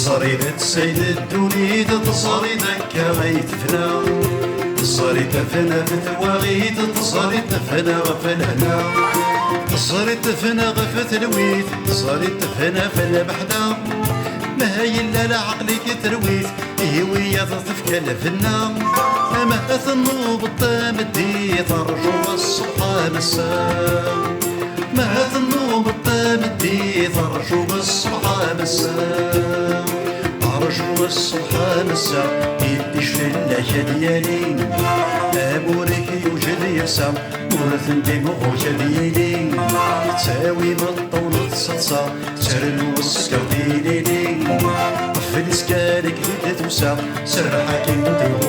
تصريدة سيد الدوليد تصريد كغيت فنا تصريد فنا في ثواغيد تصريد فنا غفلنا تصريد فنا غفت الويت تصريد فنا في البحدة ما هي إلا لعقلك ترويت هي تفكى لفنا ما تنوب الطام الدي ترجو الصبح مساء ما تنوب الطام الدي ترجو الصبح مساء أرجو الصبح مساء يدي شلة ديالي أبوريك يوجد يسا ورث ندي مغوش ديالي تساوي بالطول تصدصا ترلو السكر ديالي في السكارك اللي توسع سرحك انت